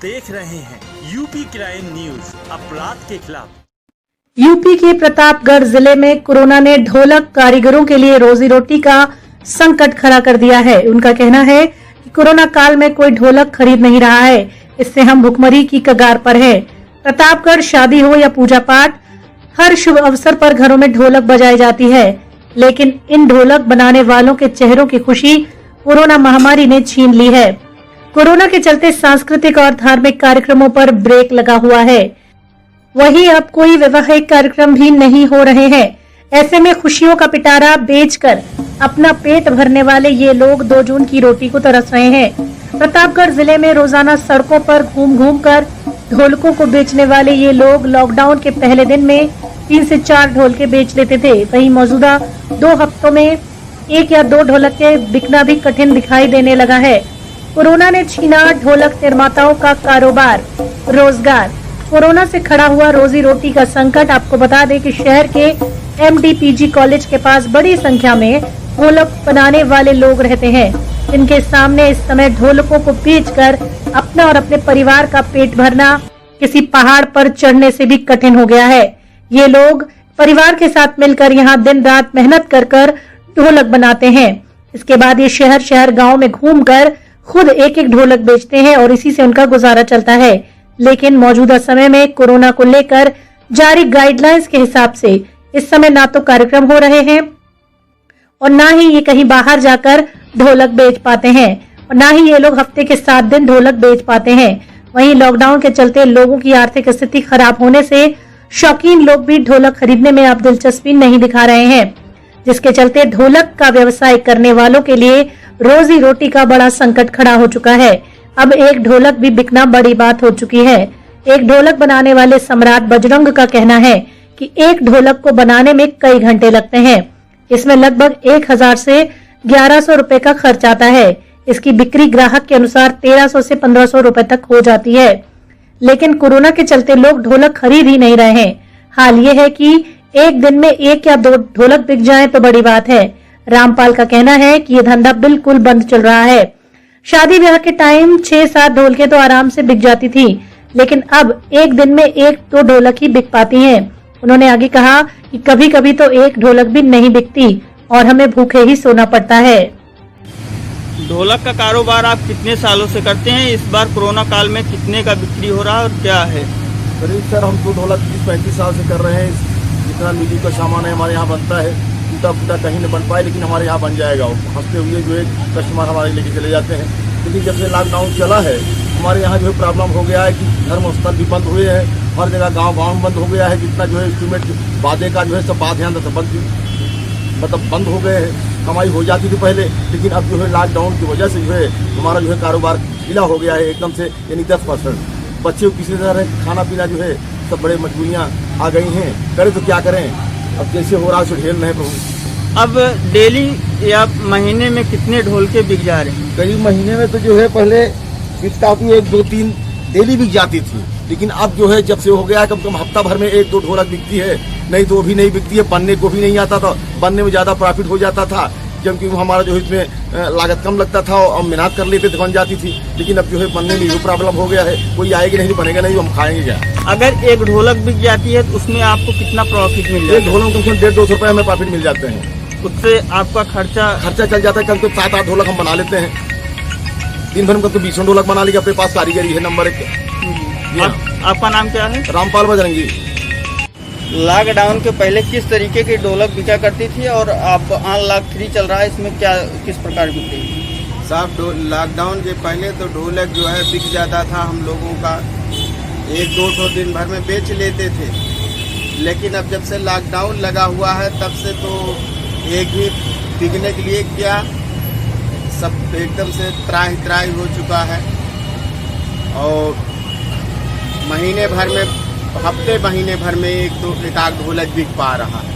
देख रहे हैं यूपी क्राइम न्यूज, अपराध के खिलाफ। यूपी के प्रतापगढ़ जिले में कोरोना ने ढोलक कारीगरों के लिए रोजी रोटी का संकट खड़ा कर दिया है। उनका कहना है कि कोरोना काल में कोई ढोलक खरीद नहीं रहा है, इससे हम भुखमरी की कगार पर हैं। प्रतापगढ़ शादी हो या पूजा पाठ, हर शुभ अवसर पर घरों में ढोलक बजाई जाती है, लेकिन इन ढोलक बनाने वालों के चेहरों की खुशी कोरोना महामारी ने छीन ली है। कोरोना के चलते सांस्कृतिक और धार्मिक कार्यक्रमों पर ब्रेक लगा हुआ है। वहीं अब कोई वैवाहिक कार्यक्रम भी नहीं हो रहे हैं। ऐसे में खुशियों का पिटारा बेचकर अपना पेट भरने वाले ये लोग 2 जून की रोटी को तरस रहे हैं। प्रतापगढ़ जिले में रोजाना सड़कों पर घूम घूम कर ढोलकों को बेचने वाले ये लोग लॉकडाउन के पहले दिन में 3 से 4 ढोलके बेच लेते थे। वहीं मौजूदा 2 हफ्तों में 1 या 2 ढोलक के बिकना भी कठिन दिखाई देने लगा है। कोरोना ने छीना ढोलक निर्माताओं का कारोबार, रोजगार। कोरोना से खड़ा हुआ रोजी रोटी का संकट। आपको बता दें कि शहर के MDPG कॉलेज के पास बड़ी संख्या में ढोलक बनाने वाले लोग रहते हैं, जिनके सामने इस समय ढोलकों को बेचकर अपना और अपने परिवार का पेट भरना किसी पहाड़ पर चढ़ने से भी कठिन हो गया है। ये लोग परिवार के साथ मिलकर यहाँ दिन रात मेहनत कर ढोलक बनाते हैं। इसके बाद ये शहर गाँव में घूमकर खुद एक ढोलक बेचते हैं और इसी से उनका गुजारा चलता है। लेकिन मौजूदा समय में कोरोना को लेकर जारी गाइडलाइंस के हिसाब से इस समय ना तो कार्यक्रम हो रहे हैं और ना ही ये कहीं बाहर जाकर ढोलक बेच पाते हैं और ना ही ये लोग हफ्ते के 7 दिन ढोलक बेच पाते हैं। वहीं लॉकडाउन के चलते लोगों की आर्थिक स्थिति खराब होने से शौकीन लोग भी ढोलक खरीदने में अब दिलचस्पी नहीं दिखा रहे हैं, जिसके चलते ढोलक का व्यवसाय करने वालों के लिए रोजी रोटी का बड़ा संकट खड़ा हो चुका है। अब एक ढोलक भी बिकना बड़ी बात हो चुकी है। एक ढोलक बनाने वाले सम्राट बजरंग का कहना है कि एक ढोलक को बनाने में कई घंटे लगते हैं। इसमें लगभग 1000 से 1100 रुपए का खर्च आता है। इसकी बिक्री ग्राहक के अनुसार 1300 से 1500 रुपए तक हो जाती है। लेकिन कोरोना के चलते लोग ढोलक खरीद ही नहीं रहे हैं। हाल ये है कि एक दिन में 1 या 2 ढोलक बिक जाए तो बड़ी बात है। रामपाल का कहना है कि ये धंधा बिल्कुल बंद चल रहा है। शादी ब्याह के टाइम 6-7 ढोलके तो आराम से बिक जाती थी, लेकिन अब एक दिन में 1-2 ढोलक ही बिक पाती हैं। उन्होंने आगे कहा कि कभी कभी तो एक ढोलक भी नहीं बिकती और हमें भूखे ही सोना पड़ता है। ढोलक का कारोबार आप कितने सालों से करते हैं? इस बार कोरोना काल में कितने का बिक्री हो रहा है और क्या है? करीब सर हम तो ढोलक 30-35 साल से कर रहे हैं। जितना म्यूजिक का सामान है हमारे यहाँ बनता है, टूटा कहीं न बन पाए, लेकिन हमारे यहाँ बन जाएगा। हंसते हुए जो है कस्टमर हमारे लेके चले जाते हैं। लेकिन जब से लॉकडाउन चला है हमारे यहाँ जो है प्रॉब्लम हो गया है कि धर्म स्थल भी बंद हुए हैं, हर जगह गांव में बंद हो गया है। जितना जो है इंस्ट्रूमेंट वादे का जो है सब बात ध्यान बंद हो गए हैं। कमाई हो जाती थी पहले, लेकिन अब जो है लॉकडाउन की वजह से जो है हमारा जो है कारोबार ढीला हो गया है एकदम से, यानी 10%। बच्चे को किसी तरह खाना पीना जो है सब बड़े मजबूरियाँ आ गई हैं। करें तो क्या करें, अब जैसे हो रहा है झेल रहे प्रभु। अब डेली या महीने में कितने ढोलके बिक जा रहे हैं? करीब महीने में तो जो है पहले बिकता थी 1-2-3 डेली बिक जाती थी, लेकिन अब जो है जब से हो गया कम से कम हफ्ता भर में 1-2 ढोलक बिकती है, नहीं तो वो भी नहीं बिकती है। बनने को भी नहीं आता था, बनने में ज्यादा प्रॉफिट हो जाता था क्योंकि हमारा जो इसमें लागत कम लगता था और मेहनत कर लेते थे, बन जाती थी। लेकिन अब जो है बनने में ये प्रॉब्लम हो गया है, कोई आएगी नहीं, बनेगा नहीं, हम खाएंगे क्या। अगर एक ढोलक बिक जाती है तो उसमें आपको कितना प्रॉफिट मिल जाता है? एक ढोलक कम से कम 150-200 रुपये हमें प्रॉफिट मिल जाते हैं। उससे आपका खर्चा चल जाता है। कम से 7-8 ढोलक हम बना लेते हैं दिन भर में। तो 20 ढोलक बना लेंगे, अपने पास कारीगरी है नंबर 1। आपका नाम क्या है? रामपाल बजरंगी। लॉकडाउन के पहले किस तरीके की ढोलक बिका करती थी और अब अनलॉक 3 चल रहा है, इसमें क्या किस प्रकार बिक रही है? साहब लॉकडाउन के पहले तो ढोलक जो है बिक जाता था हम लोगों का, 1-2 दिन भर में बेच लेते थे। लेकिन अब जब से लॉकडाउन लगा हुआ है तब से तो एक भी बिकने के लिए क्या, सब एकदम से त्राही हो चुका है। और महीने भर में 1-2 ढोलक बिक पा रहा है।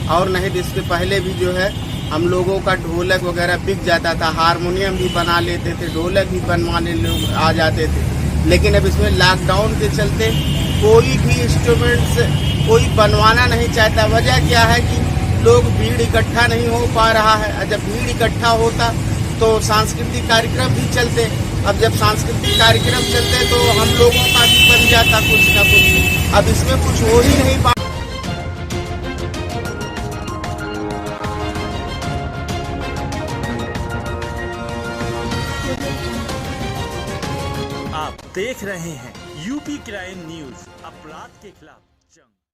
और नहीं तो इसके पहले भी जो है हम लोगों का ढोलक वगैरह बिक जाता था, हारमोनियम भी बना लेते थे, ढोलक भी बनवाने लोग आ जाते थे। लेकिन अब इसमें लॉकडाउन के चलते कोई भी इंस्ट्रूमेंट्स कोई बनवाना नहीं चाहता। वजह क्या है कि लोग भीड़ इकट्ठा नहीं हो पा रहा है। जब भीड़ इकट्ठा होता तो सांस्कृतिक कार्यक्रम भी चलते, अब जब सांस्कृतिक कार्यक्रम चलते तो हम लोगों का भी बन जाता कुछ ना कुछ। अब इसमें कुछ हो ही नहीं पा। आप देख रहे हैं यूपी क्राइम न्यूज, अपराध के खिलाफ।